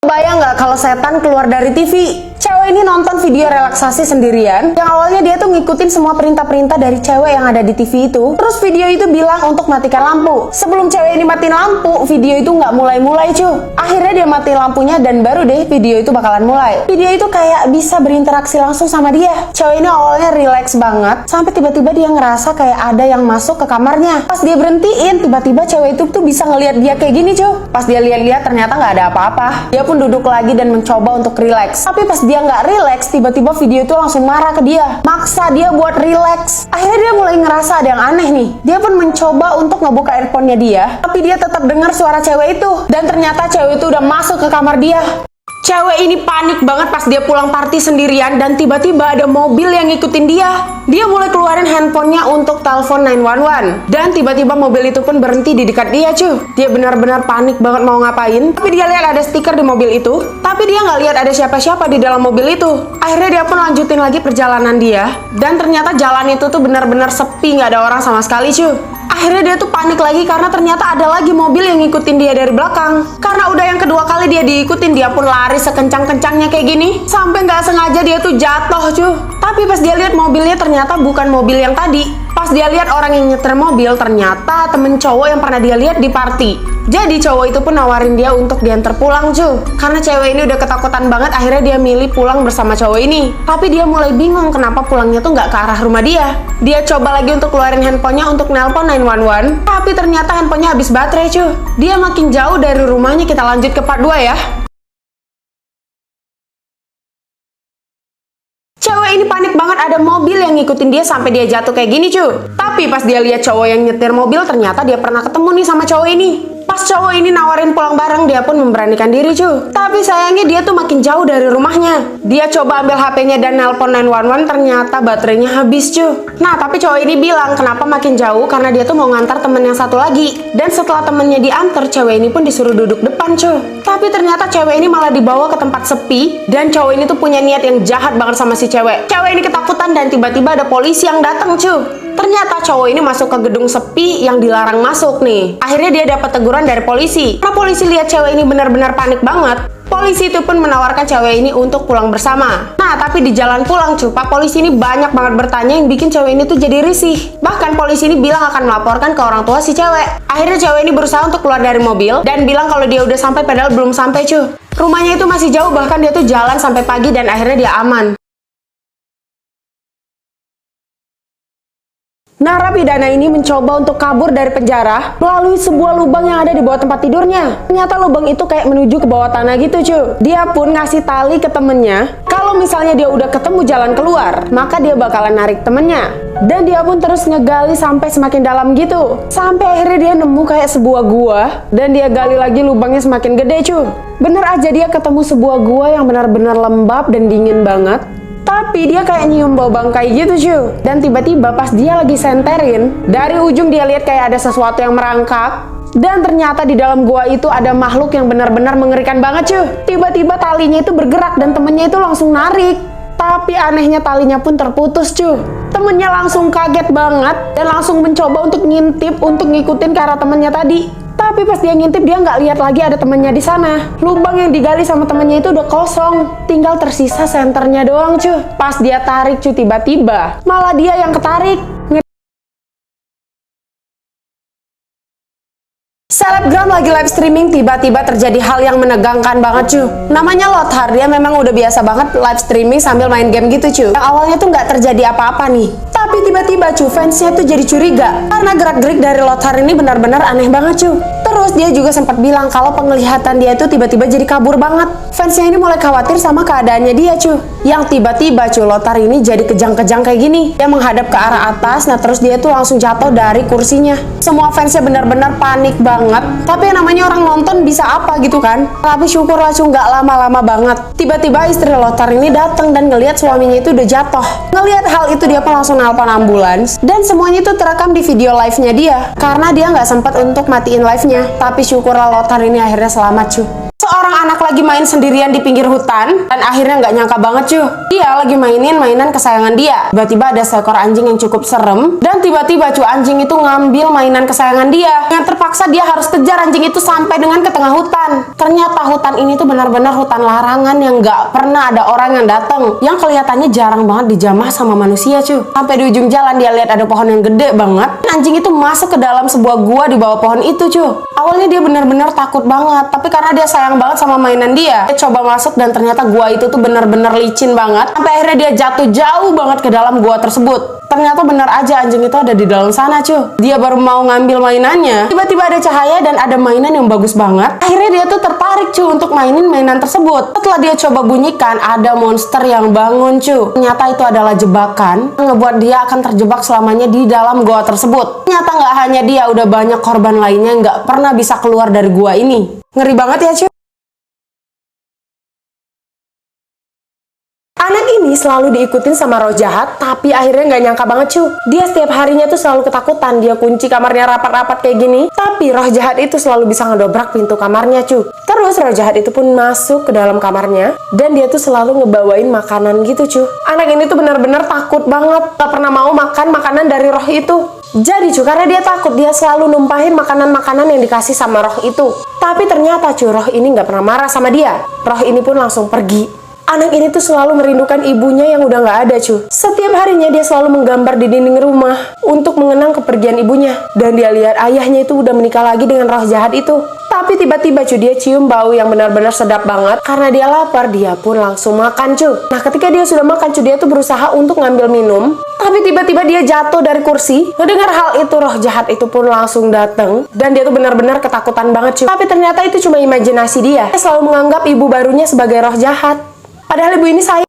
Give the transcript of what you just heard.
Bayang nggak kalau setan keluar dari TV? Cewek ini nonton video relaksasi sendirian. Yang awalnya dia tuh ngikutin semua perintah-perintah dari cewek yang ada di TV itu. Terus video itu bilang untuk matikan lampu. Sebelum cewek ini matiin lampu, video itu nggak mulai-mulai cuy. Akhirnya dia matiin lampunya dan baru deh video itu bakalan mulai. Video itu kayak bisa berinteraksi langsung sama dia. Cewek ini awalnya relax banget, sampai tiba-tiba dia ngerasa kayak ada yang masuk ke kamarnya. Pas dia berhentiin, tiba-tiba cewek itu tuh bisa ngelihat dia kayak gini cuy. Pas dia lihat-lihat ternyata nggak ada apa-apa. Dia pun duduk lagi dan mencoba untuk relax. Tapi pas dia nggak relax, tiba-tiba video itu langsung marah ke dia, maksa dia buat relax. Akhirnya dia mulai ngerasa ada yang aneh nih. Dia pun mencoba untuk ngebuka earphone-nya dia, tapi dia tetap dengar suara cewek itu. Dan ternyata cewek itu udah masuk ke kamar dia. Cewek ini panik banget pas dia pulang party sendirian dan tiba-tiba ada mobil yang ngikutin dia. Dia mulai keluarin handphonenya untuk telepon 911. Dan tiba-tiba mobil itu pun berhenti di dekat dia cuy. Dia benar-benar panik banget mau ngapain. Tapi dia lihat ada stiker di mobil itu. Tapi dia nggak lihat ada siapa-siapa di dalam mobil itu. Akhirnya dia pun lanjutin lagi perjalanan dia. Dan ternyata jalan itu tuh benar-benar sepi, nggak ada orang sama sekali cuy. Akhirnya dia tuh panik lagi karena ternyata ada lagi mobil yang ngikutin dia dari belakang. Karena udah yang kedua kali dia diikutin, dia pun lari sekencang-kencangnya kayak gini. Sampai nggak sengaja dia tuh jatuh cuy. Tapi pas dia lihat mobilnya ternyata bukan mobil yang tadi. Pas dia lihat orang yang nyetir mobil ternyata temen cowok yang pernah dia lihat di party. Jadi cowok itu pun nawarin dia untuk diantar pulang cuy. Karena cewek ini udah ketakutan banget, akhirnya dia milih pulang bersama cowok ini. Tapi dia mulai bingung kenapa pulangnya tuh nggak ke arah rumah dia. Dia coba lagi untuk keluarin handphonenya untuk nelpon 911. Tapi ternyata handphonenya habis baterai cuy. Dia makin jauh dari rumahnya. Kita lanjut ke part 2 ya. Cewek ini panik banget, ada mobil yang ngikutin dia sampai dia jatuh kayak gini cuy. Tapi pas dia lihat cowok yang nyetir mobil, ternyata dia pernah ketemu nih sama cowok ini. Pas cowok ini nawarin pulang bareng, dia pun memberanikan diri cuy. Tapi sayangnya dia tuh makin jauh dari rumahnya. Dia coba ambil HP-nya dan nelpon 911, ternyata baterainya habis cuy. Nah tapi cowok ini bilang kenapa makin jauh, karena dia tuh mau ngantar temen yang satu lagi. Dan setelah temennya diantar, cewek ini pun disuruh duduk depan cuy. Tapi ternyata cewek ini malah dibawa ke tempat sepi. Dan cowok ini tuh punya niat yang jahat banget sama si cewek. Cewek ini ketakutan dan tiba-tiba ada polisi yang datang cuy. Ternyata cowok ini masuk ke gedung sepi yang dilarang masuk nih. Akhirnya dia dapat teguran dari polisi. Karena polisi lihat cewek ini benar-benar panik banget. Polisi itu pun menawarkan cewek ini untuk pulang bersama. Nah, tapi di jalan pulang cuy, Pak polisi ini banyak banget bertanya yang bikin cewek ini tuh jadi risih. Bahkan polisi ini bilang akan melaporkan ke orang tua si cewek. Akhirnya cewek ini berusaha untuk keluar dari mobil dan bilang kalau dia udah sampai, padahal belum sampai cuy. Rumahnya itu masih jauh, bahkan dia tuh jalan sampai pagi dan akhirnya dia aman. Narapidana ini mencoba untuk kabur dari penjara melalui sebuah lubang yang ada di bawah tempat tidurnya. Ternyata lubang itu kayak menuju ke bawah tanah gitu cuy. Dia pun ngasih tali ke temennya, kalau misalnya dia udah ketemu jalan keluar, maka dia bakalan narik temennya. Dan dia pun terus ngegali sampai semakin dalam gitu. Sampai akhirnya dia nemu kayak sebuah gua. Dan dia gali lagi, lubangnya semakin gede cuy. Bener aja dia ketemu sebuah gua yang benar-benar lembab dan dingin banget. Tapi dia kayak nyium bau bangkai gitu cuy. Dan tiba-tiba pas dia lagi senterin, dari ujung dia lihat kayak ada sesuatu yang merangkak. Dan ternyata di dalam gua itu ada makhluk yang benar-benar mengerikan banget cuy. Tiba-tiba talinya itu bergerak dan temennya itu langsung narik. Tapi anehnya talinya pun terputus cuy. Temennya langsung kaget banget dan langsung mencoba untuk ngintip untuk ngikutin ke arah temennya tadi. Tapi pas dia ngintip, dia nggak lihat lagi ada temennya di sana. Lubang yang digali sama temennya itu udah kosong, tinggal tersisa senternya doang cuy. Pas dia tarik cuy, tiba-tiba malah dia yang ketarik. Selebgram lagi live streaming, tiba-tiba terjadi hal yang menegangkan banget cuy. Namanya Lothar, dia memang udah biasa banget live streaming sambil main game gitu cuy. Yang awalnya tuh nggak terjadi apa-apa nih. Tapi tiba-tiba cuy, fansnya tuh jadi curiga. Karena gerak-gerik dari Lothar ini benar-benar aneh banget cuy. Terus dia juga sempat bilang kalau penglihatan dia itu tiba-tiba jadi kabur banget. Fansnya ini mulai khawatir sama keadaannya dia cuy. Yang tiba-tiba cuy, Lothar ini jadi kejang-kejang kayak gini. Dia menghadap ke arah atas, nah terus dia tuh langsung jatuh dari kursinya. Semua fansnya benar-benar panik banget. Tapi yang namanya orang nonton bisa apa gitu kan. Tapi syukurlah cuy, nggak lama-lama banget. Tiba-tiba istri Lothar ini datang dan ngelihat suaminya itu udah jatuh. Ngelihat hal itu dia pun langsung nelpon ambulans. Dan semuanya itu terekam di video live-nya dia. Karena dia nggak sempat untuk matiin live-nya. Tapi syukurlah Lothar ini akhirnya selamat cuy. Seorang anak lagi lagi main sendirian di pinggir hutan, dan akhirnya nggak nyangka banget cuy, dia lagi mainin mainan kesayangan dia. Tiba-tiba ada seekor anjing yang cukup serem, dan tiba-tiba cuy anjing itu ngambil mainan kesayangan dia. Dengan terpaksa dia harus kejar anjing itu sampai dengan ke tengah hutan. Ternyata hutan ini tuh benar-benar hutan larangan yang nggak pernah ada orang yang datang, yang kelihatannya jarang banget dijamah sama manusia cuy. Sampai di ujung jalan dia lihat ada pohon yang gede banget. Anjing itu masuk ke dalam sebuah gua di bawah pohon itu cuy. Awalnya dia benar-benar takut banget, tapi karena dia sayang banget sama mainan dia coba masuk, dan ternyata gua itu tuh benar-benar licin banget. Sampai akhirnya dia jatuh jauh banget ke dalam gua tersebut. Ternyata benar aja anjing itu ada di dalam sana cuy. Dia baru mau ngambil mainannya, tiba-tiba ada cahaya dan ada mainan yang bagus banget. Akhirnya dia tuh tertarik cuy untuk mainin mainan tersebut. Setelah dia coba bunyikan, ada monster yang bangun cuy. Ternyata itu adalah jebakan yang ngebuat dia akan terjebak selamanya di dalam gua tersebut. Ternyata nggak hanya dia, udah banyak korban lainnya yang nggak pernah bisa keluar dari gua ini. Ngeri banget ya cuy. Anak ini selalu diikutin sama roh jahat, tapi akhirnya nggak nyangka banget cuy. Dia setiap harinya tuh selalu ketakutan, dia kunci kamarnya rapat-rapat kayak gini, tapi roh jahat itu selalu bisa ngedobrak pintu kamarnya cuy. Terus roh jahat itu pun masuk ke dalam kamarnya, dan dia tuh selalu ngebawain makanan gitu cuy. Anak ini tuh benar-benar takut banget, gak pernah mau makan makanan dari roh itu. Jadi cuy, karena dia takut, dia selalu numpahin makanan-makanan yang dikasih sama roh itu. Tapi ternyata cuy, roh ini nggak pernah marah sama dia. Roh ini pun langsung pergi. Anak ini tuh selalu merindukan ibunya yang udah nggak ada cuy. Setiap harinya dia selalu menggambar di dinding rumah untuk mengenang kepergian ibunya. Dan dia lihat ayahnya itu udah menikah lagi dengan roh jahat itu. Tapi tiba-tiba cuy, dia cium bau yang benar-benar sedap banget. Karena dia lapar, dia pun langsung makan cuy. Nah ketika dia sudah makan cuy, dia tuh berusaha untuk ngambil minum. Tapi tiba-tiba dia jatuh dari kursi. Mendengar hal itu, roh jahat itu pun langsung datang. Dan dia tuh benar-benar ketakutan banget cuy. Tapi ternyata itu cuma imajinasi dia. Dia selalu menganggap ibu barunya sebagai roh jahat. Padahal ibu ini sayang